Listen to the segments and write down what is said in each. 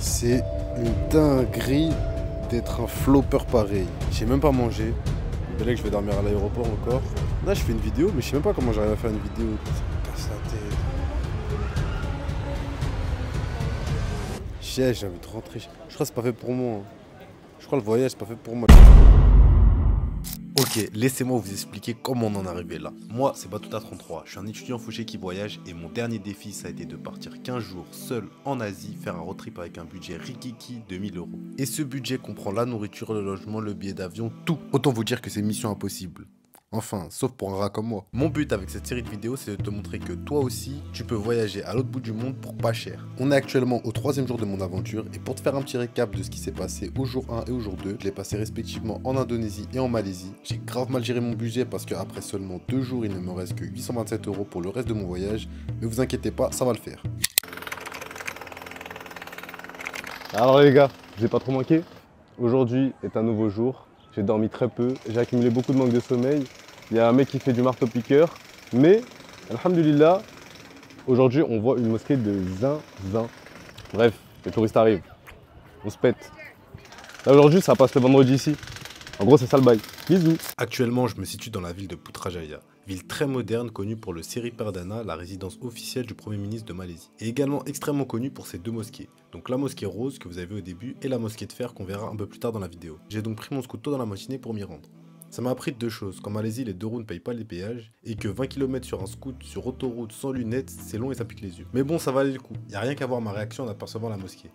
C'est une dinguerie d'être un flopper pareil. J'ai même pas mangé. Je vais dormir à l'aéroport encore. Là, je fais une vidéo, mais je sais même pas comment j'arrive à faire une vidéo. Ça me casse la tête. J'ai envie de rentrer. Je crois que c'est pas fait pour moi. Je crois que le voyage, c'est pas fait pour moi. Ok, laissez-moi vous expliquer comment on en est arrivé là. Moi, c'est Batuta33, je suis un étudiant fauché qui voyage et mon dernier défi, ça a été de partir 15 jours seul en Asie, faire un road trip avec un budget rikiki de 1000 €. Et ce budget comprend la nourriture, le logement, le billet d'avion, tout. Autant vous dire que c'est mission impossible. Enfin, sauf pour un rat comme moi. Mon but avec cette série de vidéos, c'est de te montrer que toi aussi, tu peux voyager à l'autre bout du monde pour pas cher. On est actuellement au 3e jour de mon aventure, et pour te faire un petit récap de ce qui s'est passé au jour 1 et au jour 2, je l'ai passé respectivement en Indonésie et en Malaisie. J'ai grave mal géré mon budget parce qu'après seulement 2 jours, il ne me reste que 827 € pour le reste de mon voyage, mais vous inquiétez pas, ça va le faire. Alors les gars, je vous ai pas trop manqué. Aujourd'hui est un nouveau jour. J'ai dormi très peu, j'ai accumulé beaucoup de manque de sommeil. Il y a un mec qui fait du marteau-piqueur. Mais, alhamdoulilah, aujourd'hui on voit une mosquée de zinzin. Bref, les touristes arrivent. On se pète. Là aujourd'hui ça passe le vendredi ici. En gros c'est ça le bail. Bisous. Actuellement, je me situe dans la ville de Putrajaya, ville très moderne connue pour le Seri Perdana, la résidence officielle du Premier ministre de Malaisie, et également extrêmement connue pour ses deux mosquées, donc la mosquée rose que vous avez vu au début et la mosquée de fer qu'on verra un peu plus tard dans la vidéo. J'ai donc pris mon scooter dans la matinée pour m'y rendre. Ça m'a appris deux choses, qu'en Malaisie les deux roues ne payent pas les péages, et que 20 km sur un scoot sur autoroute sans lunettes, c'est long et ça pique les yeux. Mais bon, ça valait le coup, y a rien qu'à voir ma réaction en apercevant la mosquée.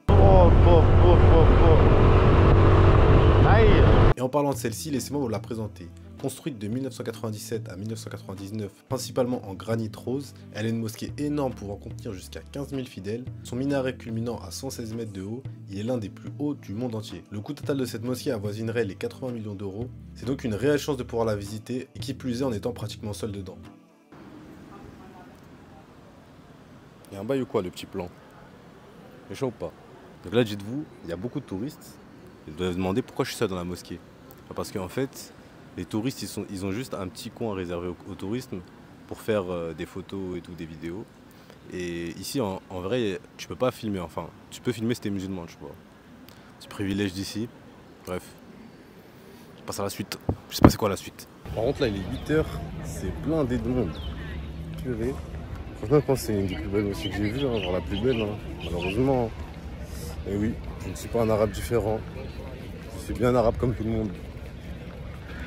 Et en parlant de celle-ci, laissez-moi vous la présenter. Construite de 1997 à 1999, principalement en granit rose, elle est une mosquée énorme pouvant contenir jusqu'à 15 000 fidèles. Son minaret culminant à 116 mètres de haut, il est l'un des plus hauts du monde entier. Le coût total de cette mosquée avoisinerait les 80 millions €. C'est donc une réelle chance de pouvoir la visiter, et qui plus est en étant pratiquement seul dedans. Il y a un bail ou quoi, le petit plan? C'est chaud ou pas? Donc là, dites-vous, il y a beaucoup de touristes. Ils doivent se demander pourquoi je suis seul dans la mosquée. Parce qu'en fait, les touristes, ils ont juste un petit coin réservé au tourisme pour faire des photos et tout, des vidéos. Et ici, en vrai, tu peux pas filmer. Enfin, tu peux filmer si t'es musulman, tu vois. C'est privilège d'ici. Bref. Je passe à la suite. Je sais pas c'est quoi la suite. Par contre, là, il est 8 h. C'est blindé de monde. Purée. Franchement, je pense que c'est une des plus belles mosquées que j'ai vues, hein, genre la plus belle, hein. Malheureusement. Et oui, je ne suis pas un arabe différent. Je suis bien arabe comme tout le monde.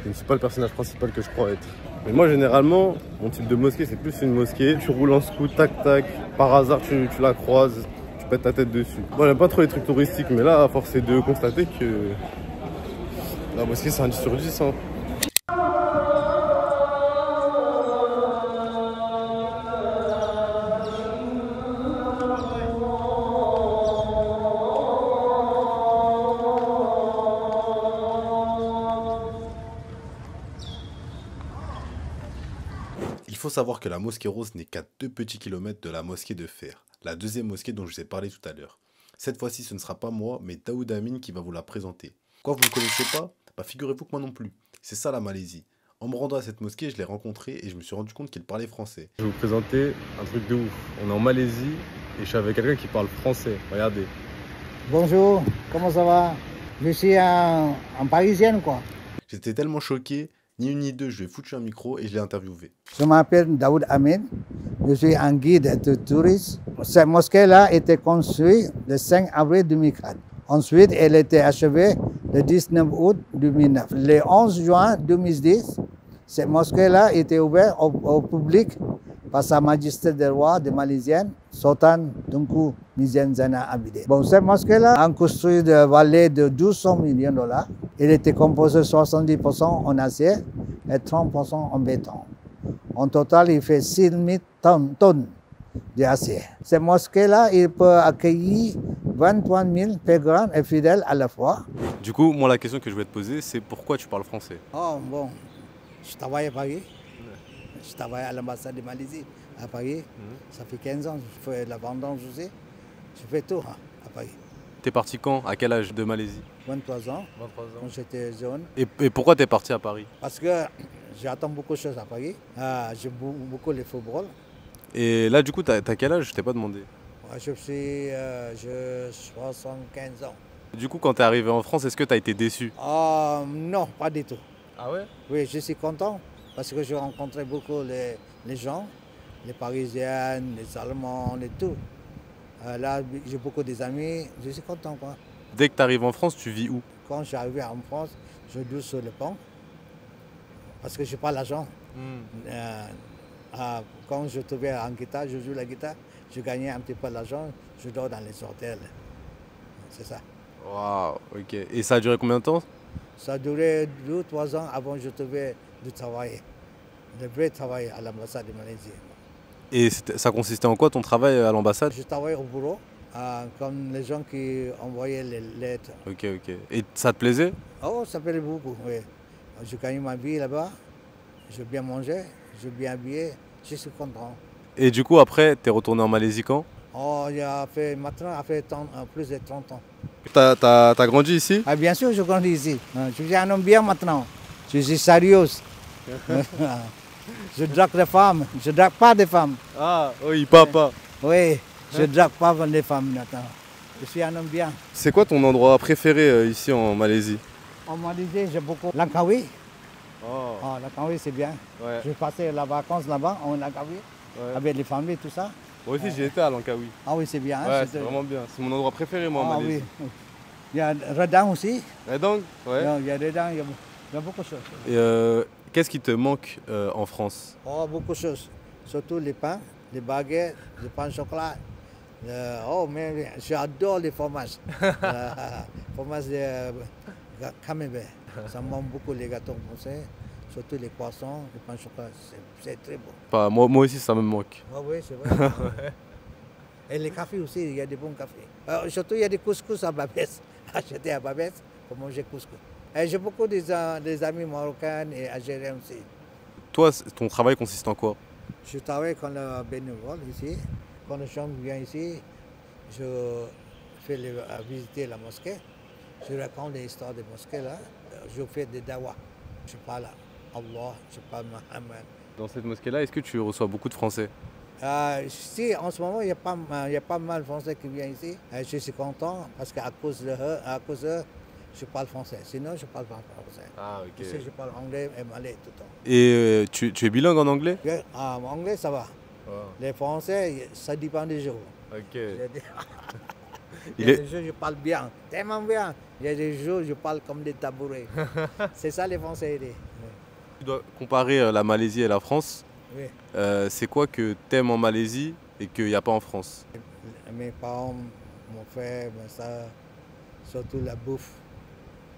Je ne suis pas le personnage principal que je crois être. Mais moi, généralement, mon type de mosquée, c'est plus une mosquée. Tu roules en scoot, tac, tac. Par hasard, tu la croises. Tu pètes ta tête dessus. Moi, j'aime pas trop les trucs touristiques. Mais là, à force est de constater que la mosquée, c'est un 10 sur 10. Hein. Il faut savoir que la mosquée rose n'est qu'à 2 petits kilomètres de la mosquée de fer, la deuxième mosquée dont je vous ai parlé tout à l'heure. Cette fois-ci, ce ne sera pas moi, mais Daoud Amin qui va vous la présenter. Quoi, vous ne connaissez pas? Bah figurez-vous que moi non plus. C'est ça la Malaisie. En me rendant à cette mosquée, je l'ai rencontré et je me suis rendu compte qu'il parlait français. Je vais vous présenter un truc de ouf. On est en Malaisie et je suis avec quelqu'un qui parle français. Regardez. Bonjour, comment ça va? Je suis un Parisien, quoi. J'étais tellement choqué, ni une ni deux, je lui ai foutu un micro et je l'ai interviewé. Je m'appelle Daoud Amin, je suis un guide de tourisme. Cette mosquée-là était construite le 5 avril 2004. Ensuite, elle était achevée le 19 août 2009. Le 11 juin 2010, cette mosquée-là était ouverte au public par Sa Majesté le roi de Malaisienne, Sultan Tunku Mizian Zainal Abidin. Bon, cette mosquée-là a construit de valeur de 1200 millions de $. Elle était composée 70% en acier et 30% en béton. En total, il fait 6000 tonnes d'acier. Cette mosquée-là, il peut accueillir 23 000 pèlerins et fidèles à la fois. Du coup, moi la question que je vais te poser, c'est pourquoi tu parles français? Oh bon, je travaille à Paris. Je travaille à l'ambassade de Malaisie à Paris. Ça fait 15 ans, je fais la vendange aussi. Je fais tout hein, à Paris. T'es parti quand? À quel âge de Malaisie? 23 ans, 23 ans. quand j'étais jeune. Et pourquoi t'es parti à Paris? Parce que j'attends beaucoup de choses à Paris. J'aime beaucoup le football. Et là, du coup, t'as quel âge? Je t'ai pas demandé. Moi, je 75 ans. Du coup, quand tu es arrivé en France, est-ce que tu as été déçu? Non, pas du tout. Ah ouais? Oui, je suis content parce que j'ai rencontré beaucoup les gens, les Parisiens, les Allemands et tout. Là, j'ai beaucoup d'amis, je suis content, quoi. Dès que tu arrives en France, tu vis où? Quand je suis arrivé en France, je dors sur le pont parce que je n'ai pas l'argent. Quand je trouvais en guitare, je joue la guitare, je gagnais un petit peu d'argent, je dors dans les hôtels. C'est ça. Waouh, ok. Et ça a duré combien de temps? Ça a duré 2 ou 3 ans avant que je trouvais du travail, de vrai travail à l'ambassade de Malaisie. Et ça consistait en quoi ton travail à l'ambassade? Je travaillais au bureau, comme les gens qui envoyaient les lettres. Ok, ok. Et ça te plaisait? Oh, ça plaît beaucoup, oui. Je gagne ma vie là-bas, je bien manger, je bien habillé, je suis content. Et du coup, après, t'es retourné en Malaisie quand? Oh, maintenant, ça fait plus de 30 ans. T'as grandi ici? Ah, bien sûr, je grandis ici. Je suis un homme bien maintenant. Je suis sérieux. Je drague les femmes. Je ne drague pas des femmes. Ah, oui, papa. Oui, je ne drague pas les femmes maintenant. Je suis un homme bien. C'est quoi ton endroit préféré ici en Malaisie? En Malaisie, j'ai beaucoup. Langkawi. Oh, Oh, Langkawi, c'est bien. ouais. J'ai passé la vacances là-bas, en Langkawi, Ouais. avec les familles, tout ça. Moi aussi, j'y étais à Langkawi. Ah oui, c'est bien. hein, Ouais, c'est vraiment bien. C'est mon endroit préféré, moi, en Ah Malaisie. oui. Il y a Redang aussi. Et donc, ouais. Il y a Redang, il y a beaucoup de choses. Et qu'est-ce qui te manque en France? Oh, beaucoup de choses. Surtout les pains, les baguettes, les pains au chocolat. Oh, mais j'adore les fromages. Fromage de camembert. Ça me manque beaucoup les gâteaux français, surtout les poissons, les pains au chocolat. C'est très bon. Pas, moi aussi, ça me manque. Oui, c'est vrai. Et les cafés aussi, il y a des bons cafés. Surtout, il y a des couscous à Babès. Acheter à Babès pour manger couscous. Et j'ai beaucoup des amis marocains et algériens aussi. Toi, ton travail consiste en quoi? Je travaille comme le bénévole ici. Quand les gens viennent ici, je fais visiter la mosquée. Je raconte les histoires des mosquées là. Je fais des dawa. Je parle à Allah, je parle à Mohammed. Dans cette mosquée-là, est-ce que tu reçois beaucoup de Français? Si, en ce moment, il y a pas mal de Français qui viennent ici. Je suis content parce qu'à cause d'eux, je parle français. Sinon, je ne parle pas français. Ah, ok. Ici, je parle anglais et malais tout le temps. Et tu es bilingue en anglais? En anglais, ça va. Les Français, ça dépend des jours. Ok. Il y a des jours, je parle bien, tellement bien. Il y a des jours, je parle comme des tabourets. C'est ça, les Français. Tu dois comparer la Malaisie et la France. Oui. C'est quoi que t'aimes en Malaisie et qu'il n'y a pas en France? Mes parents m'ont fait ça, surtout la bouffe.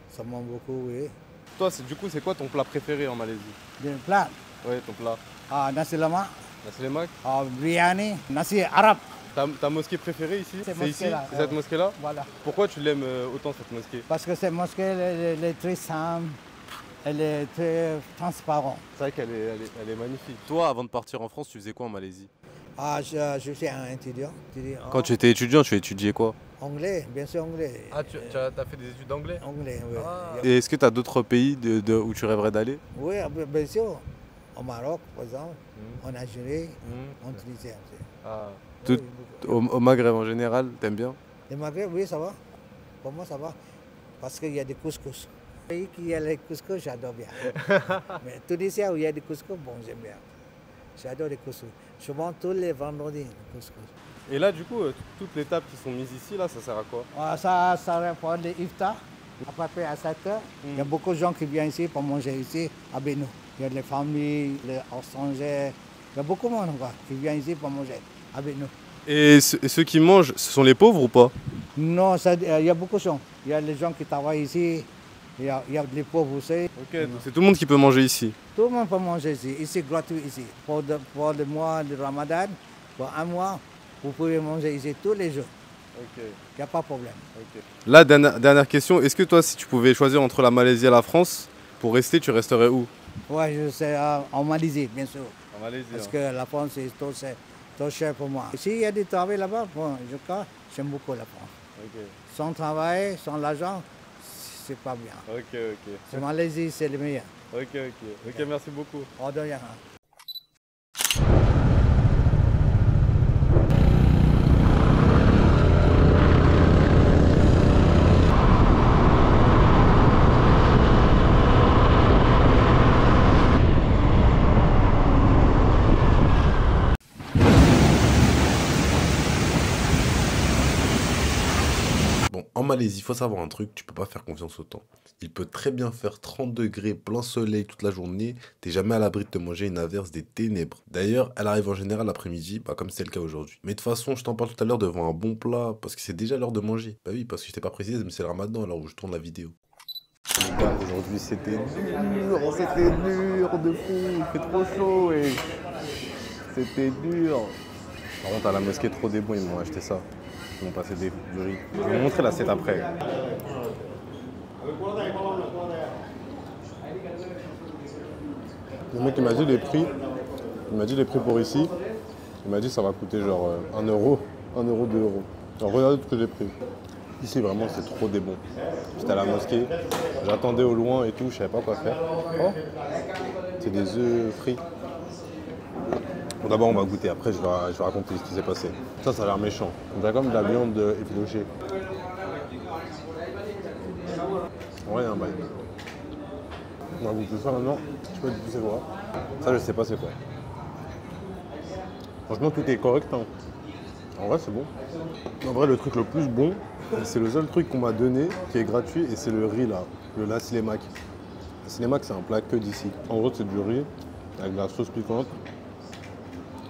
Ça manque beaucoup, oui. Toi, du coup, c'est quoi ton plat préféré en Malaisie? Des plats, Ouais, ton plat. nasi lemak, Nasi lemak. biryani, nasi arabe. Ta mosquée préférée ici? Cette C'est ici? mosquée-là, C'est cette mosquée-là? Voilà. Pourquoi tu l'aimes autant cette mosquée? Parce que cette mosquée, elle est très simple, elle est très transparente. C'est vrai qu'elle est magnifique. Toi, avant de partir en France, tu faisais quoi en Malaisie? Je suis un étudiant. Quand tu étais étudiant, tu étudiais quoi? Anglais, bien sûr anglais. Ah, tu as fait des études d'anglais? Anglais, oui. Et est-ce que tu as d'autres pays où tu rêverais d'aller? Oui, bien sûr. Au Maroc, par exemple, en Algérie, en Tunisie aussi. Ah. Oui, Au Maghreb en général, t'aimes bien? Le Maghreb, oui, ça va. Pour moi, ça va. Parce qu'il y a des couscous. Le pays qui a les couscous, j'adore bien. Mais Tunisie, où il y a des couscous, bon, j'aime bien. J'adore les couscous. Je mange tous les vendredis les couscous. Et là, du coup, toutes les tables qui sont mises ici, là, ça sert à quoi? Ça pour les iftar. Après, à 7 heures, il y a beaucoup de gens qui viennent ici pour manger ici à Beno. Il y a les familles, les étrangers. Il y a beaucoup de monde quoi, qui viennent ici pour manger à Beno. Et ceux qui mangent, ce sont les pauvres ou pas? Non, il y a beaucoup de gens. Il y a les gens qui travaillent ici. Il y a les pauvres aussi. Ok, donc c'est tout le monde qui peut manger ici. Tout le monde peut manger ici. Ici, gratuit ici. Pour le mois de Ramadan, pour un mois, vous pouvez manger ici tous les jours. Ok. Il n'y a pas de problème. Là, dernière question. Est-ce que toi, si tu pouvais choisir entre la Malaisie et la France, pour rester, tu resterais où? Oui, je sais, en Malaisie, bien sûr. En Malaisie. Parce que la France, c'est trop cher pour moi. S'il y a du travail là-bas, bon, j'aime beaucoup la France. Ok, Sans travail, sans l'argent, c'est pas bien. ok. La Malaisie, c'est le meilleur. Ok, merci beaucoup. Oh, de rien. En Malaisie, il faut savoir un truc, tu peux pas faire confiance au temps. Il peut très bien faire 30 degrés, plein soleil toute la journée. T'es jamais à l'abri de te manger une averse des ténèbres. D'ailleurs, elle arrive en général l'après-midi, comme c'est le cas aujourd'hui. Mais de toute façon, je t'en parle tout à l'heure devant un bon plat, parce que c'est déjà l'heure de manger. Bah oui, parce que je t'ai pas précisé, mais c'est le ramadan alors où je tourne la vidéo. Les gars, aujourd'hui c'était dur de fou, il fait trop chaud et c'était dur. Par contre, à la mosquée, trop des bons, ils m'ont acheté ça. Ils m'ont passé du riz. Je vais vous montrer l'assiette après. Le mec il m'a dit les prix. Il m'a dit les prix pour ici. Il m'a dit ça va coûter genre 1 euro, 1 euro, 2 euros. Alors regardez ce que j'ai pris. Ici vraiment c'est trop des bons. J'étais à la mosquée, j'attendais au loin et tout, je savais pas quoi faire. Oh, c'est des œufs frits. Bon, d'abord on va goûter, après je vais raconter ce qui s'est passé. Ça a l'air méchant. On dirait comme de la viande effilochée. Ouais, un bail. On va goûter ça maintenant. Je sais pas du tout c'est quoi. Ça je sais pas c'est quoi. Franchement tout est correct. Hein. En vrai c'est bon. En vrai le truc le plus bon, c'est le seul truc qu'on m'a donné qui est gratuit et c'est le riz là. Le nasi lemak. Le nasi lemak c'est un plat que d'ici. En gros c'est du riz avec de la sauce piquante,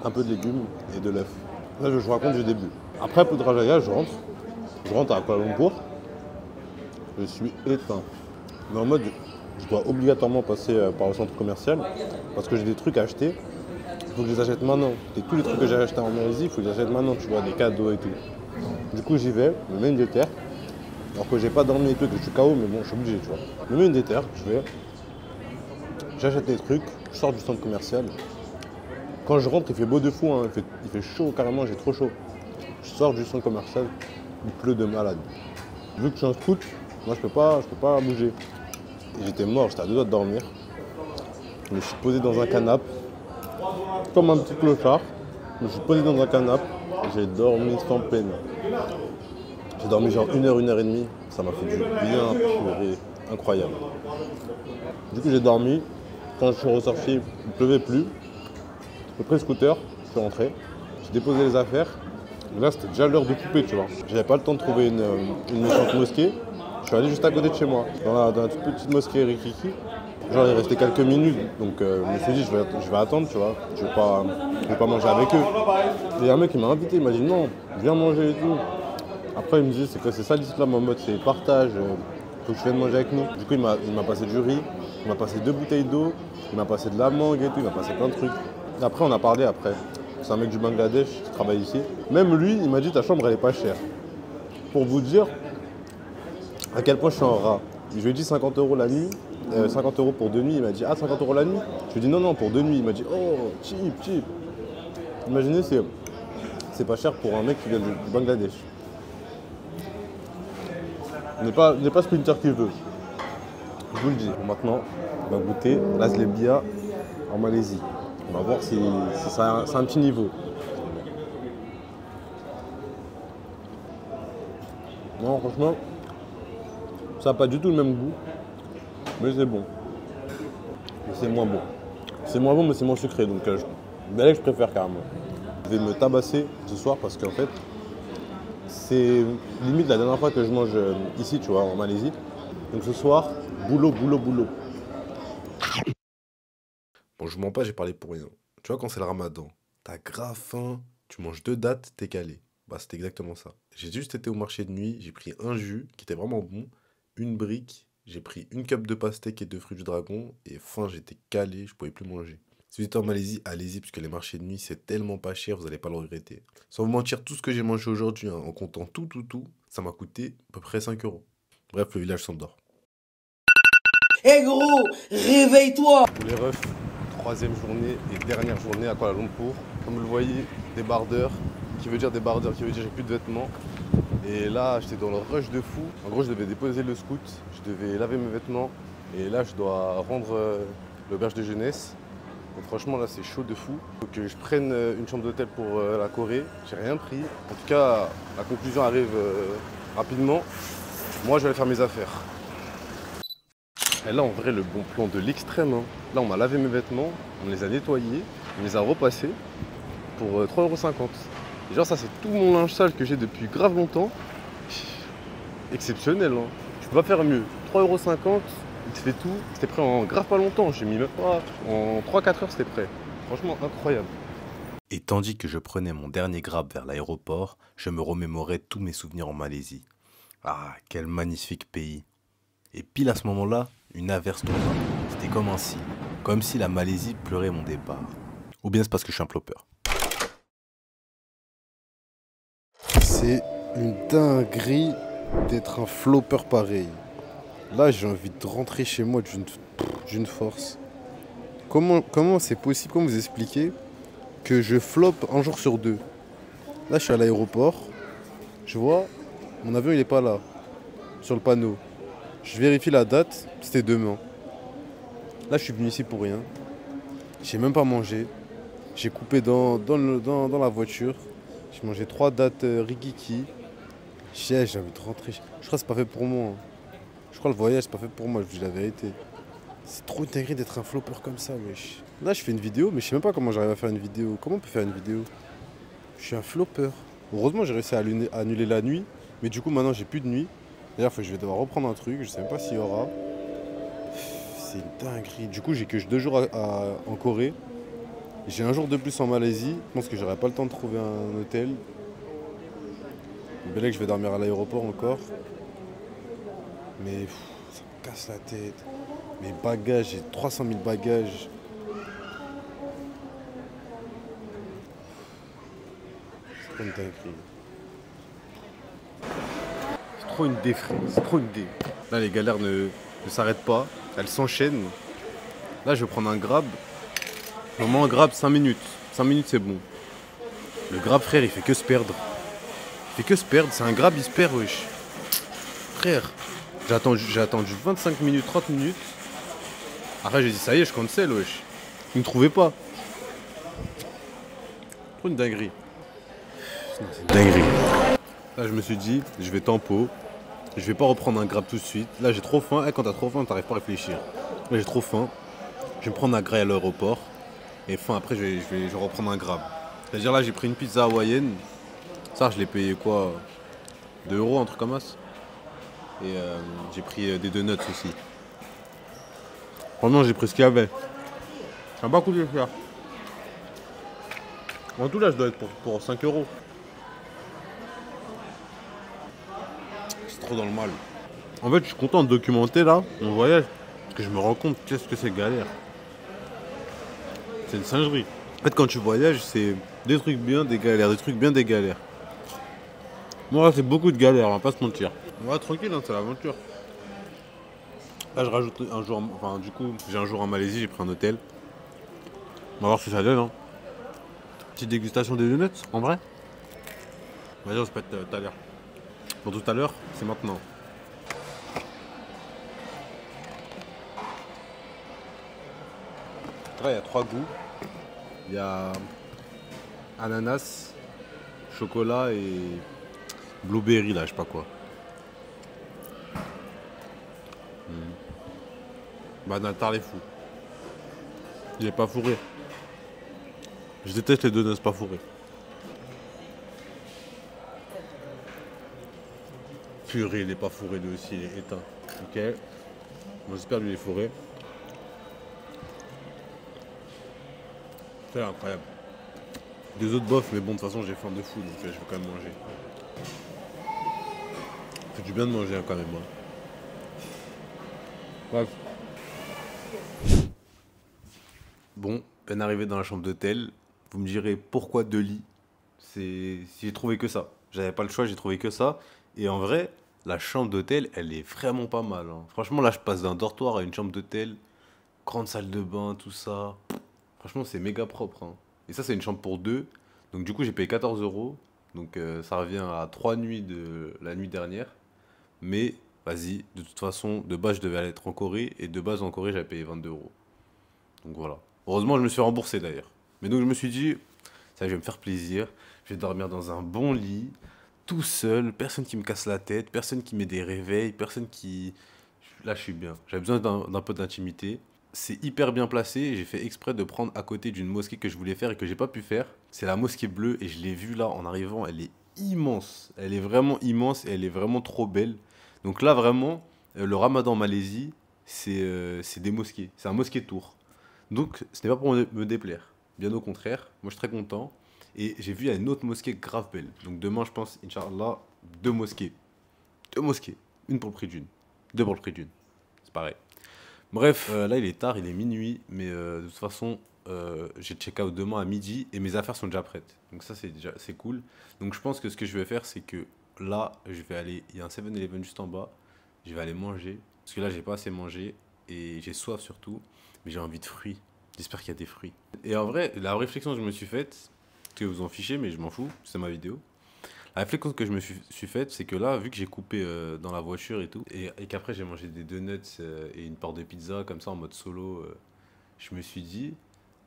un peu de légumes et de l'œuf. Là je vous raconte du début. Après Putrajaya je rentre à Kuala Lumpur. Je suis éteint. Mais en mode je dois obligatoirement passer par le centre commercial parce que j'ai des trucs à acheter. Il faut que je les achète maintenant. Et tous les trucs que j'ai achetés en Malaisie, il faut que je les achète maintenant, tu vois, des cadeaux et tout. Du coup, j'y vais, je me mets une déterre. Alors que j'ai pas dormi et tout, que je suis KO, mais bon, je suis obligé, tu vois. Je me mets une déterre, je vais. J'achète les trucs, je sors du centre commercial. Quand je rentre, il fait beau de fou, hein, il fait chaud carrément, j'ai trop chaud. Je sors du centre commercial, il pleut de malade. Vu que je suis en scout, moi je peux pas bouger. Et j'étais mort, j'étais à 2 doigts de dormir. Je me suis posé dans un canapé, comme un petit clochard. Je me suis posé dans un canapé, j'ai dormi sans peine. J'ai dormi genre 1 heure, 1 heure et demie. Ça m'a fait du bien, purée, incroyable. Du coup j'ai dormi. Quand je suis ressorti, il ne pleuvait plus. J'ai pris le scooter, je suis rentré. J'ai déposé les affaires. Et là c'était déjà l'heure de couper, tu vois. J'avais pas le temps de trouver une méchante mosquée. Je suis allé juste à côté de chez moi, dans la toute petite mosquée Rikiki. Genre il restait quelques minutes, donc je me suis dit je vais attendre, tu vois. Je vais pas manger avec eux. Et il y a un mec qui m'a invité, il m'a dit non, viens manger et tout. Après il me dit c'est ça l'islam en mode c'est partage, faut que je vienne manger avec nous. Du coup il m'a passé du riz, il m'a passé 2 bouteilles d'eau, il m'a passé de la mangue et tout, il m'a passé plein de trucs. Et après on a parlé après. C'est un mec du Bangladesh qui travaille ici. Même lui, il m'a dit ta chambre elle est pas chère. Pour vous dire à quel point je suis en rat. Je lui ai dit 50 euros la nuit, 50 euros pour 2 nuits. Il m'a dit ah 50 euros la nuit. Je lui ai dit non pour 2 nuits. Il m'a dit oh cheap. Imaginez c'est pas cher pour un mec qui vient du Bangladesh. N'est pas Splinter qui veut. Je vous le dis. Bon, maintenant on va goûter l'Azlebia en Malaisie. On va voir si c'est un petit niveau. Non franchement. Ça n'a pas du tout le même goût, mais c'est bon. Mais c'est moins bon. C'est moins bon, mais c'est moins sucré, donc je préfère carrément. Je vais me tabasser ce soir parce qu'en fait, c'est limite la dernière fois que je mange ici, tu vois, en Malaisie. Donc ce soir, boulot. Bon, je mens pas, j'ai parlé pour rien. Tu vois, quand c'est le ramadan, t'as grave faim, tu manges 2 dattes, t'es calé. Bah, c'était exactement ça. J'ai juste été au marché de nuit, j'ai pris un jus qui était vraiment bon. Une brique, j'ai pris une cup de pastèque et de fruits du dragon, et fin, j'étais calé, je pouvais plus manger. Si vous êtes en Malaisie, allez-y, parce que les marchés de nuit, c'est tellement pas cher, vous n'allez pas le regretter. Sans vous mentir, tout ce que j'ai mangé aujourd'hui, en comptant tout, ça m'a coûté à peu près 5 euros. Bref, le village s'endort. Eh gros, réveille-toi! Pour les refs, 3e journée et dernière journée à Kuala Lumpur. Comme vous le voyez, débardeur, qui veut dire j'ai plus de vêtements. Et là, j'étais dans le rush de fou. En gros, je devais déposer le scout, je devais laver mes vêtements. Et là, je dois rendre l'auberge de jeunesse. Et franchement, là, c'est chaud de fou. Faut que je prenne une chambre d'hôtel pour la Corée. J'ai rien pris. En tout cas, la conclusion arrive rapidement. Moi, je vais aller faire mes affaires. Et là, en vrai, le bon plan de l'extrême. Hein. Là, on m'a lavé mes vêtements, on les a nettoyés, on les a repassés pour 3,50 €. Et genre, ça, c'est tout mon linge sale que j'ai depuis grave longtemps. exceptionnel. Hein. Tu peux pas faire mieux. 3,50 €, il te fait tout. C'était prêt en grave pas longtemps. J'ai mis même pas. En 3-4 heures, c'était prêt. Franchement, incroyable. Et tandis que je prenais mon dernier grab vers l'aéroport, je me remémorais tous mes souvenirs en Malaisie. Ah, quel magnifique pays. Et pile à ce moment-là, une averse tomba. C'était comme si la Malaisie pleurait mon départ. Ou bien c'est parce que je suis un flopper. C'est une dinguerie d'être un flopper pareil. Là, j'ai envie de rentrer chez moi d'une force. Comment c'est possible, comment vous expliquer que je floppe un jour sur deux? Là, je suis à l'aéroport. Je vois, mon avion, il est pas là, sur le panneau. Je vérifie la date, c'était demain. Là, je suis venu ici pour rien. J'ai même pas mangé. J'ai coupé dans la voiture. J'ai mangé 3 dates Rigiki. J'ai envie de rentrer. Je crois que c'est pas fait pour moi. Hein. Je crois que le voyage, c'est pas fait pour moi, je vous dis la vérité. C'est trop intégré d'être un flopper comme ça, wesh. Là, je fais une vidéo, mais je sais même pas comment j'arrive à faire une vidéo. Comment on peut faire une vidéo? Je suis un flopper. Heureusement, j'ai réussi à annuler la nuit. Mais du coup, maintenant, j'ai plus de nuit. D'ailleurs, je vais devoir reprendre un truc. Je sais même pas s'il y aura. C'est une dinguerie. Du coup, j'ai que 2 jours en Corée. J'ai un jour de plus en Malaisie. Je pense que j'aurai pas le temps de trouver un hôtel. Le que je vais dormir à l'aéroport encore. Mais ça me casse la tête. Mes bagages, j'ai 300 000 bagages. C'est trop une dinguerie. C'est trop une défraie. C'est trop une dé. Là, les galères ne s'arrêtent pas. Elles s'enchaînent. Là, je vais prendre un grab. Normalement, un grab, 5 minutes. 5 minutes, c'est bon. Le grab, frère, il fait que se perdre. Il fait que se perdre. C'est un grab, il se perd, wesh. Frère, j'ai attendu 25 minutes, 30 minutes. Après, j'ai dit, ça y est, je cancel, wesh. Ils ne trouvaient pas. Trop une dinguerie. C'est une dinguerie. Là, je me suis dit, je vais tempo. Je vais pas reprendre un grab tout de suite. Là, j'ai trop faim. Quand t'as trop faim, t'arrives pas à réfléchir. Là, j'ai trop faim. Je vais me prendre un graille à l'aéroport. Et fin, après, je vais reprendre un grab. C'est-à-dire, là, j'ai pris une pizza hawaïenne. Ça, je l'ai payé quoi 2 €, un truc comme ça. Et j'ai pris des donuts aussi. Franchement, j'ai pris ce qu'il y avait. Ça m'a pas coûté cher. En tout, là, je dois être pour 5 €. C'est trop dans le mal. En fait, je suis content de documenter là mon voyage. Parce que je me rends compte qu'est-ce que c'est galère. C'est une singerie. En fait, quand tu voyages, c'est des trucs bien, des galères. Des trucs bien, des galères. Moi, là, c'est beaucoup de galères, on va pas se mentir. Ouais, tranquille, hein, c'est l'aventure. Là, je rajoute un jour. Enfin, du coup, j'ai un jour en Malaisie, j'ai pris un hôtel. On va voir ce que ça donne. Hein. Petite dégustation des donuts, en vrai. Vas-y, on se pète tout à l'heure. Pour tout à l'heure, c'est maintenant. Là, il y a 3 goûts. Il y a ananas, chocolat et blueberry, là, je sais pas quoi. Bah, Natar les fous. Il est pas fourré. Je déteste les donuts pas fourrés. Purée, il est pas fourré lui aussi, il est éteint. Ok. Moi, j'espère lui il est fourré. C'est incroyable. Des autres bofs, mais bon, de toute façon, j'ai faim de fou, donc je vais quand même manger. Ça fait du bien de manger hein, quand même. Hein. Bref. Bon, peine arrivée dans la chambre d'hôtel. Vous me direz pourquoi 2 lits. J'ai trouvé que ça. J'avais pas le choix, j'ai trouvé que ça. Et en vrai, la chambre d'hôtel, elle est vraiment pas mal. Hein. Franchement, là, je passe d'un dortoir à une chambre d'hôtel. Grande salle de bain, tout ça. Franchement, c'est méga propre. Hein. Et ça, c'est une chambre pour 2. Donc, du coup, j'ai payé 14 €. Donc, ça revient à 3 nuits de la nuit dernière. Mais, vas-y, de toute façon, de base, je devais aller être en Corée. Et de base, en Corée, j'avais payé 22 €. Donc, voilà. Heureusement, je me suis remboursé d'ailleurs. Mais donc, je me suis dit, ça, je vais me faire plaisir. Je vais dormir dans un bon lit, tout seul. Personne qui me casse la tête. Personne qui met des réveils. Personne qui. Là, je suis bien. J'avais besoin d'un peu d'intimité. C'est hyper bien placé. J'ai fait exprès de prendre à côté d'une mosquée que je voulais faire et que j'ai pas pu faire. C'est la mosquée bleue et je l'ai vue là en arrivant. Elle est immense. Elle est vraiment immense et elle est vraiment trop belle. Donc là, vraiment, le ramadan en Malaisie, c'est des mosquées. C'est un mosquée tour. Donc, ce n'est pas pour me déplaire. Bien au contraire, moi je suis très content. Et j'ai vu, il y a une autre mosquée grave belle. Donc demain, je pense, Inch'Allah, 2 mosquées. 2 mosquées. Une pour le prix d'une. 2 pour le prix d'une. C'est pareil. Bref, là il est tard, il est minuit. Mais de toute façon, j'ai check-out demain à midi. Et mes affaires sont déjà prêtes. Donc ça, c'est cool. Donc je pense que ce que je vais faire, c'est que là, je vais aller. Il y a un 7-Eleven juste en bas. Je vais aller manger. Parce que là, j'ai pas assez mangé. Et j'ai soif surtout. Mais j'ai envie de fruits. J'espère qu'il y a des fruits. Et en vrai, la réflexion que je me suis faite, que vous en fichez, mais je m'en fous, c'est ma vidéo. La réflexion que je me suis faite, c'est que là, vu que j'ai coupé dans la voiture et tout, et qu'après j'ai mangé des donuts et une part de pizza comme ça en mode solo, je me suis dit,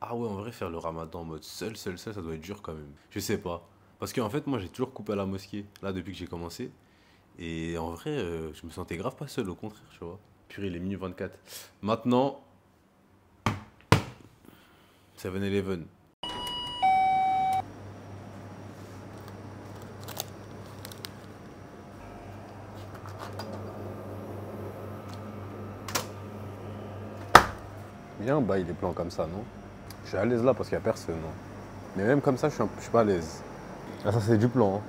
ah ouais, en vrai, faire le ramadan en mode seul, ça doit être dur quand même. Je sais pas. Parce qu'en fait, moi j'ai toujours coupé à la mosquée, là, depuis que j'ai commencé. Et en vrai, je me sentais grave pas seul, au contraire, tu vois. Purée, il est minuit 24. Maintenant, 7-Eleven. Bien, bah, il est plans comme ça, non? Je suis à l'aise là parce qu'il n'y a personne. Non. Mais même comme ça, je suis pas à l'aise. Ah, ça, c'est du plan. Hein.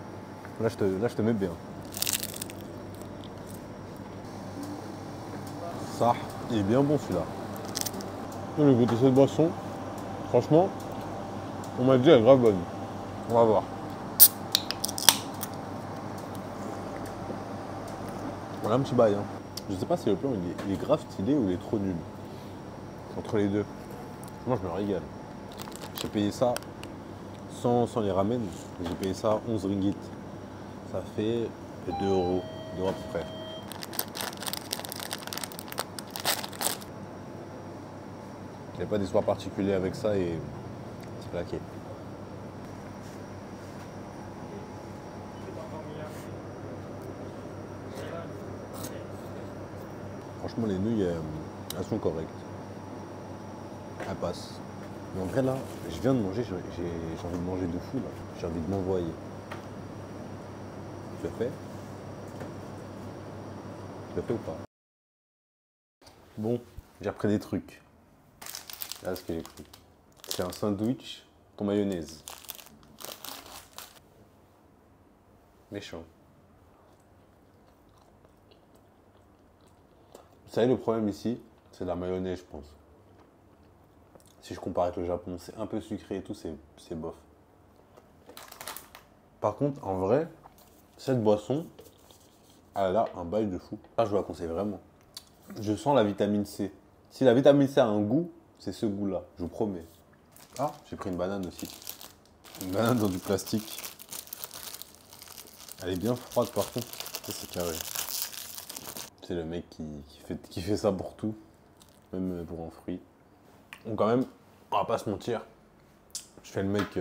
Là, je te mets bien. Ça, il est bien bon celui-là. J'ai goûté cette boisson. Franchement, on m'a dit elle est grave bonne. On va voir. Voilà un petit bail. Hein. Je sais pas si le plan il est grave stylé ou il est trop nul. Entre les deux. Moi, je me régale. J'ai payé ça sans les ramen. J'ai payé ça 11 ringgit. Ça fait 2 euros. 2 euros à peu près. Il n'y a pas d'histoire particulière avec ça et c'est plaqué. Franchement, les nouilles, elles sont correctes. Elles passent. Mais en vrai, là, je viens de manger, j'ai envie de manger de fou, là. J'ai envie de m'envoyer. Tu l'as fait? Tu l'as fait ou pas? Bon, j'ai repris des trucs. Là, ce que j'ai pris. C'est un sandwich, ton mayonnaise. Méchant. Vous savez, le problème ici, c'est la mayonnaise, je pense. Si je compare avec le Japon, c'est un peu sucré et tout, c'est bof. Par contre, en vrai, cette boisson, elle a un bail de fou. Ça, je vous la conseille vraiment. Je sens la vitamine C. Si la vitamine C a un goût, c'est ce goût-là, je vous promets. Ah, j'ai pris une banane aussi. Une banane dans du plastique. Elle est bien froide par contre. Ça, c'est carré. C'est le mec qui fait ça pour tout, même pour un fruit. Donc quand même, on va pas se mentir, je fais le mec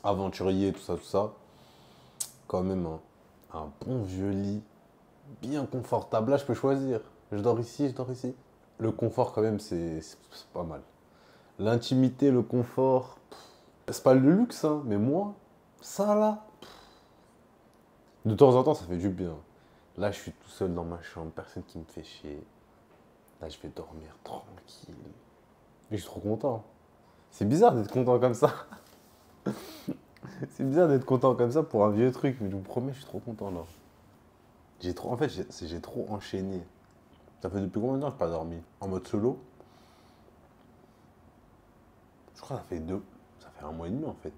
aventurier, tout ça. Quand même un bon vieux lit, bien confortable. Là, je peux choisir. Je dors ici. Le confort quand même, c'est pas mal. L'intimité, le confort, c'est pas le luxe, hein, mais moi, ça là, de temps en temps, ça fait du bien. Là, je suis tout seul dans ma chambre, personne qui me fait chier. Là, je vais dormir tranquille. Et je suis trop content. C'est bizarre d'être content comme ça. C'est bizarre d'être content comme ça pour un vieux truc, mais je vous promets, je suis trop content là. J'ai trop enchaîné. Ça fait depuis combien de temps que je n'ai pas dormi? En mode solo? Je crois que ça fait 1 mois et demi en fait.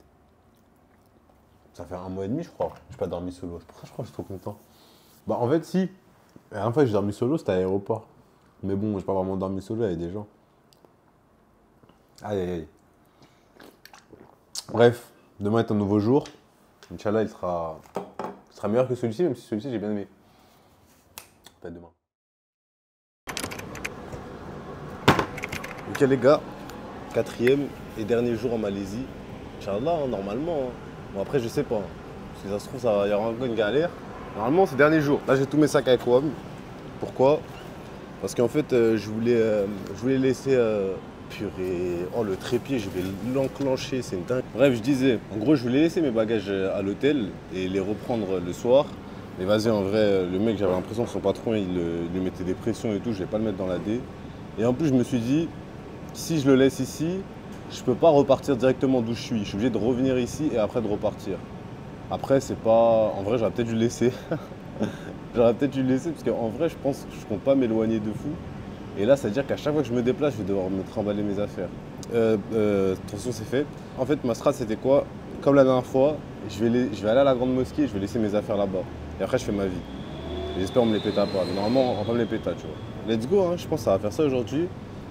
Ça fait 1 mois et demi, je crois. Je n'ai pas dormi solo. C'est pour ça que je crois que je suis trop content. Bah en fait, si. La dernière fois que j'ai dormi solo, c'était à l'aéroport. Mais bon, j'ai pas vraiment dormi solo, il y avait des gens. Aïe. Bref, demain est un nouveau jour. Inch'Allah, il sera meilleur que celui-ci, même si celui-ci, j'ai bien aimé. Peut-être demain. Ok les gars, 4e et dernier jour en Malaisie. Inch'Allah, hein, normalement. Hein. Bon après, je sais pas. Hein. Si ça se trouve, il y aura encore une galère. Normalement, c'est dernier jour. Là, j'ai tous mes sacs avec WOM. Pourquoi? Parce qu'en fait, je voulais laisser... Purée, oh le trépied, je vais l'enclencher, c'est une dingue. Bref, je disais, en gros, je voulais laisser mes bagages à l'hôtel et les reprendre le soir. Mais vas-y, en vrai, le mec, j'avais l'impression que son patron, il lui mettait des pressions et tout, je vais pas le mettre dans la D. Et en plus, je me suis dit, si je le laisse ici, je peux pas repartir directement d'où je suis. Je suis obligé de revenir ici et après de repartir. Après, c'est pas. En vrai, j'aurais peut-être dû le laisser. J'aurais peut-être dû le laisser parce qu'en vrai, je pense que je compte pas m'éloigner de fou. Et là, ça veut dire qu'à chaque fois que je me déplace, je vais devoir me trimballer mes affaires. Attention, c'est fait. En fait, ma strat, c'était quoi? Comme la dernière fois, je vais aller à la grande mosquée et je vais laisser mes affaires là-bas. Et après, je fais ma vie. Et j'espère qu'on me les péta pas. Mais normalement, on va pas me les péta, tu vois. Let's go, hein. Je pense que ça va faire ça aujourd'hui.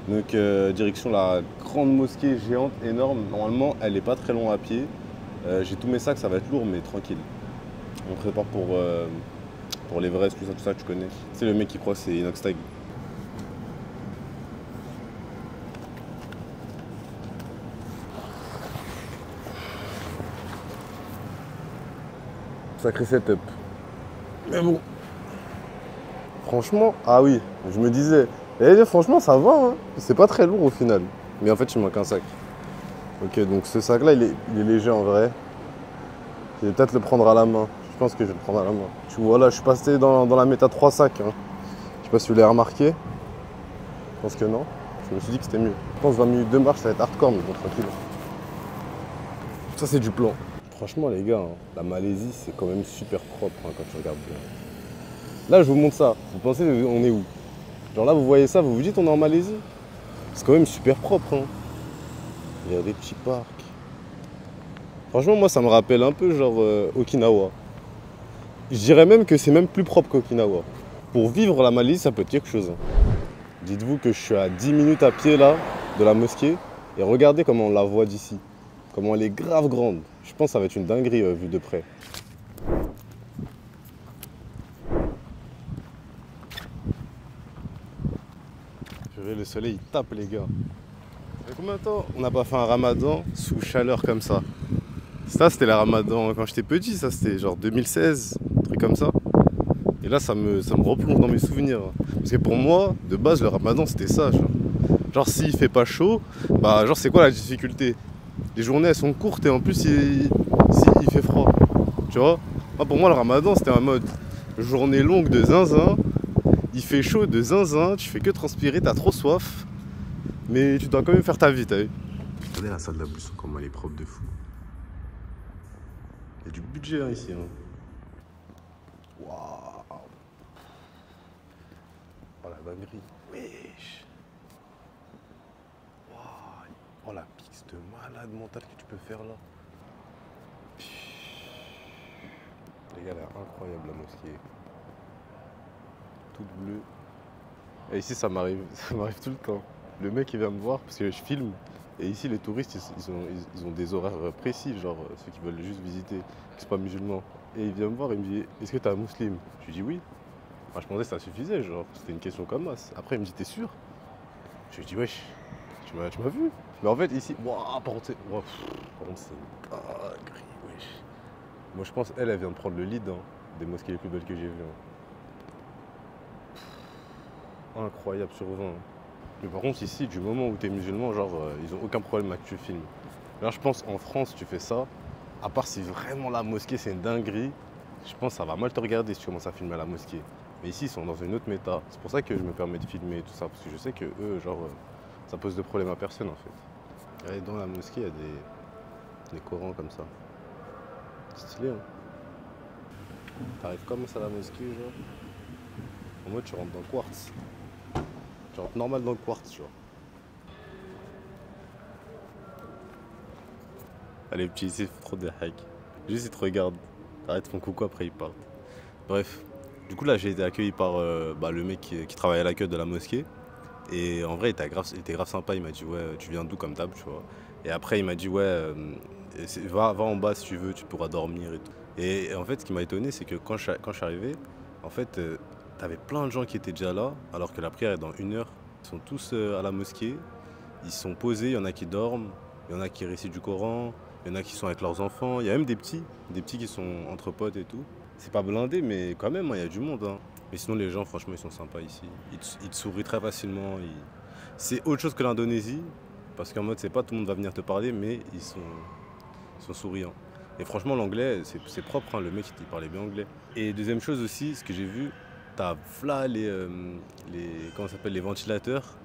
Donc, direction la grande mosquée géante, énorme. Normalement, elle est pas très loin à pied. J'ai tous mes sacs, ça va être lourd, mais tranquille. On prépare pour l'Everest, tout ça, tu connais. C'est le mec qui croit que c'est Inox Tag. Sacré setup. Mais bon. Franchement, ah oui, je me disais. Franchement, ça va, hein. C'est pas très lourd au final. Mais en fait, il manque un sac. Ok, donc ce sac-là, il est léger en vrai. Je vais peut-être le prendre à la main. Je pense que je vais le prendre à la main. Tu vois, là, je suis passé dans la méta 3 sacs. Hein. Je sais pas si vous l'avez remarqué. Je pense que non. Je me suis dit que c'était mieux. Je pense 20 minutes de marche, ça va être hardcore, mais bon, tranquille. Ça, c'est du plan. Franchement, les gars, hein, la Malaisie, c'est quand même super propre hein, quand tu regardes bien. Là, je vous montre ça. Vous pensez, on est où? Genre là, vous voyez ça, vous vous dites, on est en Malaisie? C'est quand même super propre. Hein. Il y a des petits parcs. Franchement, moi, ça me rappelle un peu genre Okinawa. Je dirais même que c'est même plus propre qu'Okinawa. Pour vivre la Malaisie, ça peut être quelque chose. Hein. Dites-vous que je suis à 10 minutes à pied là, de la mosquée. Et regardez comment on la voit d'ici. Comment elle est grave grande. Je pense que ça va être une dinguerie vue de près. Le soleil il tape les gars. Ça fait combien de temps on n'a pas fait un ramadan sous chaleur comme ça? Ça c'était le ramadan quand j'étais petit, ça c'était genre 2016, un truc comme ça. Et là ça me replonge dans mes souvenirs. Parce que pour moi, de base le ramadan c'était ça. Genre s'il fait pas chaud, bah genre c'est quoi la difficulté? Les journées elles sont courtes et en plus il fait froid. Tu vois? Pour moi le ramadan c'était un mode journée longue de zinzin. Il fait chaud de zinzin, tu fais que transpirer, t'as trop soif. Mais tu dois quand même faire ta vie, t'as vu? Regardez la salle d'ablution, comment elle est propre de fou. Il y a du budget hein, ici. Hein. Waouh! Oh la dinguerie. Wesh! Waouh! Oh la piste de malade mentale que tu peux faire là. Les gars, elle est incroyable la mosquée. Toute bleue. Et ici ça m'arrive tout le temps. Le mec il vient me voir parce que je filme. Et ici les touristes ils ont des horaires précis, genre ceux qui veulent juste visiter, qui sont pas musulmans. Et il vient me voir, il me dit est-ce que t'es un musulman? Je lui dis oui. Moi je pensais que ça suffisait, genre c'était une question comme ça. Après il me dit t'es sûr? Je lui dis wesh, tu m'as vu? Mais en fait ici, waouh, par contre c'est une dinguerie, wesh. Moi je pense elle vient de prendre le lead hein, des mosquées les plus belles que j'ai vues. Hein. Incroyable sur 20. Mais par contre ici, du moment où tu es musulman, genre ils ont aucun problème à que tu filmes. Là je pense en France tu fais ça, à part si vraiment la mosquée c'est une dinguerie, je pense que ça va mal te regarder si tu commences à filmer à la mosquée. Mais ici ils sont dans une autre méta. C'est pour ça que je me permets de filmer et tout ça, parce que je sais que eux, genre, ça pose de problème à personne en fait. Et dans la mosquée il y a des Corans comme ça. Stylé hein. T'arrives comme ça à la mosquée genre. En mode tu rentres dans le quartz. Tu rentres normal dans le quartz, genre. Allez, petit, c'est trop de hack. Juste, ils te regardent. T'arrêtes ton coucou, après ils partent. Bref. Du coup, là, j'ai été accueilli par le mec qui travaille à l'accueil de la mosquée. Et en vrai, il était grave sympa. Il m'a dit, ouais, tu viens d'où comme d'hab, tu vois. Et après, il m'a dit, ouais, va en bas si tu veux, tu pourras dormir et tout. Et en fait, ce qui m'a étonné, c'est que quand je suis arrivé, en fait, t'avais plein de gens qui étaient déjà là, alors que la prière est dans 1 heure. Ils sont tous à la mosquée, ils sont posés, il y en a qui dorment, il y en a qui récitent du Coran, il y en a qui sont avec leurs enfants, il y a même des petits qui sont entre potes et tout. C'est pas blindé, mais quand même, il y a du monde. Hein. Mais sinon, les gens, franchement, ils sont sympas ici. Ils te sourient très facilement. C'est autre chose que l'Indonésie, parce qu'en mode, c'est pas tout le monde va venir te parler, mais ils sont souriants. Et franchement, l'anglais, c'est propre, hein, le mec, il parlait bien anglais. Et deuxième chose aussi, ce que j'ai vu, t'as là comment ça s'appelle, les ventilateurs.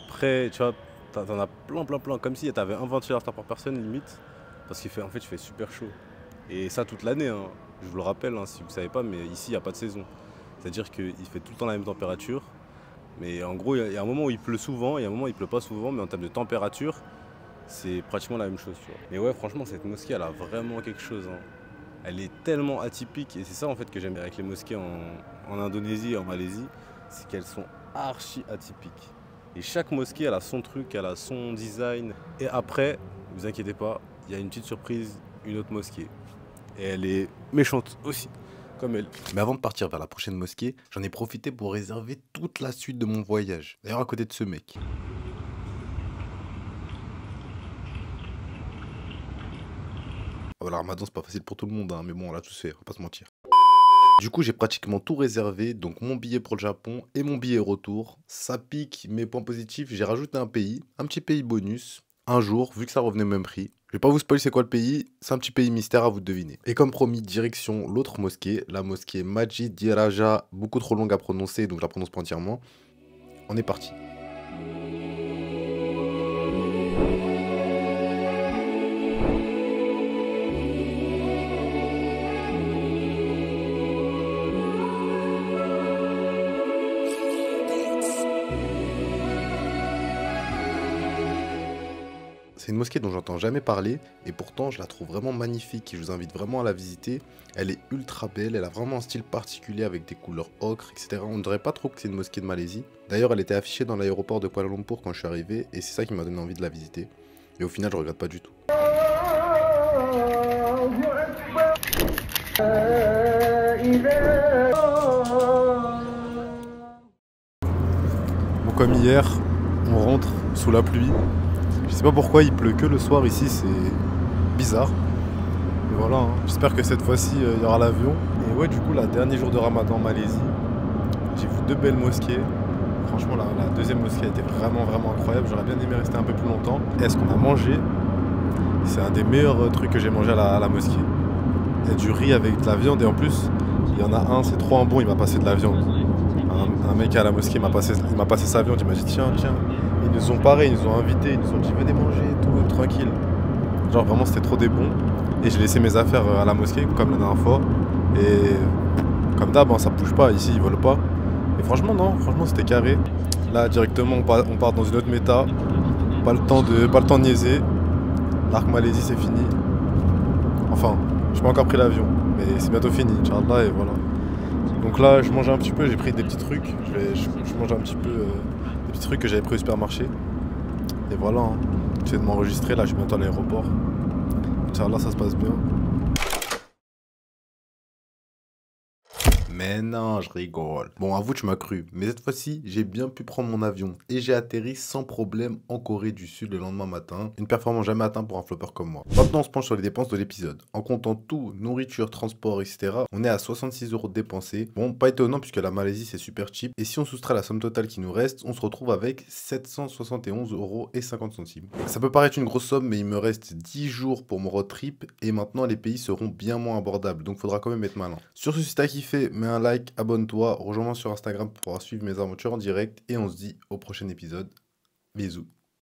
Près, tu vois, t'en as plein, comme si t'avais un ventilateur par personne limite, parce en fait, il fait super chaud. Et ça toute l'année, hein. Je vous le rappelle, hein, si vous ne savez pas, mais ici, il n'y a pas de saison. C'est-à-dire qu'il fait tout le temps la même température. Mais en gros, il y a un moment où il pleut souvent, il y a un moment où il pleut pas souvent, mais en termes de température, c'est pratiquement la même chose, tu vois. Mais ouais, franchement, cette mosquée, elle a vraiment quelque chose, hein. Elle est tellement atypique, et c'est ça en fait que j'aime avec les mosquées en Indonésie et en Malaisie, c'est qu'elles sont archi atypiques. Et chaque mosquée, elle a son truc, elle a son design. Et après, ne vous inquiétez pas, il y a une petite surprise, une autre mosquée. Et elle est méchante aussi, comme elle. Mais avant de partir vers la prochaine mosquée, j'en ai profité pour réserver toute la suite de mon voyage. D'ailleurs, à côté de ce mec. Oh, le ramadan, c'est pas facile pour tout le monde, hein, mais bon, on l'a tous fait, on va pas se mentir. Du coup, j'ai pratiquement tout réservé, donc mon billet pour le Japon et mon billet retour. Ça pique, mais point positif, j'ai rajouté un pays, un petit pays bonus, un jour, vu que ça revenait au même prix. Je vais pas vous spoiler c'est quoi le pays, c'est un petit pays mystère à vous de deviner. Et comme promis, direction l'autre mosquée, la mosquée Masjid Diraja, beaucoup trop longue à prononcer, donc je la prononce pas entièrement. On est parti. C'est une mosquée dont j'entends jamais parler et pourtant je la trouve vraiment magnifique et je vous invite vraiment à la visiter. Elle est ultra belle, elle a vraiment un style particulier avec des couleurs ocre, etc. On ne dirait pas trop que c'est une mosquée de Malaisie. D'ailleurs, elle était affichée dans l'aéroport de Kuala Lumpur quand je suis arrivé et c'est ça qui m'a donné envie de la visiter. Et au final, je regrette pas du tout. Bon, comme hier, on rentre sous la pluie. Je sais pas pourquoi il pleut que le soir ici, c'est bizarre. Mais voilà, hein. J'espère que cette fois-ci il y aura l'avion. Et ouais, du coup, le dernier jour de Ramadan en Malaisie, j'ai vu 2 belles mosquées. Franchement, la deuxième mosquée était vraiment incroyable. J'aurais bien aimé rester un peu plus longtemps. Et ce qu'on a mangé, c'est un des meilleurs trucs que j'ai mangé à la mosquée. Il y a du riz avec de la viande et en plus, il y en a un, c'est trop un bon, il m'a passé de la viande. Un mec à la mosquée, il m'a passé sa viande, il m'a dit tiens. Ils nous ont pareil, ils nous ont invités, ils nous ont dit venez manger, tout tranquille. Genre vraiment c'était trop des bons. Et j'ai laissé mes affaires à la mosquée comme la dernière fois. Et comme d'hab, hein, ça bouge pas, ici ils volent pas. Et franchement non, franchement c'était carré. Là directement on part dans une autre méta. Pas le temps de niaiser. L'arc Malaisie c'est fini. Enfin, j'ai pas encore pris l'avion, mais c'est bientôt fini, Inch'Allah, et voilà. Donc là je mange un petit peu, j'ai pris des petits trucs. Je mange un petit peu des petits trucs que j'avais pris au supermarché. Et voilà, hein. J'essaie de m'enregistrer, là je suis bientôt à l'aéroport. Inch'Allah ça se passe bien. Mais non, je rigole. Bon, avoue, tu m'as cru. Mais cette fois-ci, j'ai bien pu prendre mon avion. Et j'ai atterri sans problème en Corée du Sud le lendemain matin. Une performance jamais atteinte pour un flopper comme moi. Maintenant, on se penche sur les dépenses de l'épisode. En comptant tout, nourriture, transport, etc., on est à 66 € de dépensés. Bon, pas étonnant puisque la Malaisie, c'est super cheap. Et si on soustrait la somme totale qui nous reste, on se retrouve avec 771,50 €. Ça peut paraître une grosse somme, mais il me reste 10 jours pour mon road trip. Et maintenant, les pays seront bien moins abordables. Donc, faudra quand même être malin. Sur ce, si t'as kiffé, mets un like, abonne-toi, rejoins-moi sur Instagram pour pouvoir suivre mes aventures en direct et on se dit au prochain épisode. Bisous.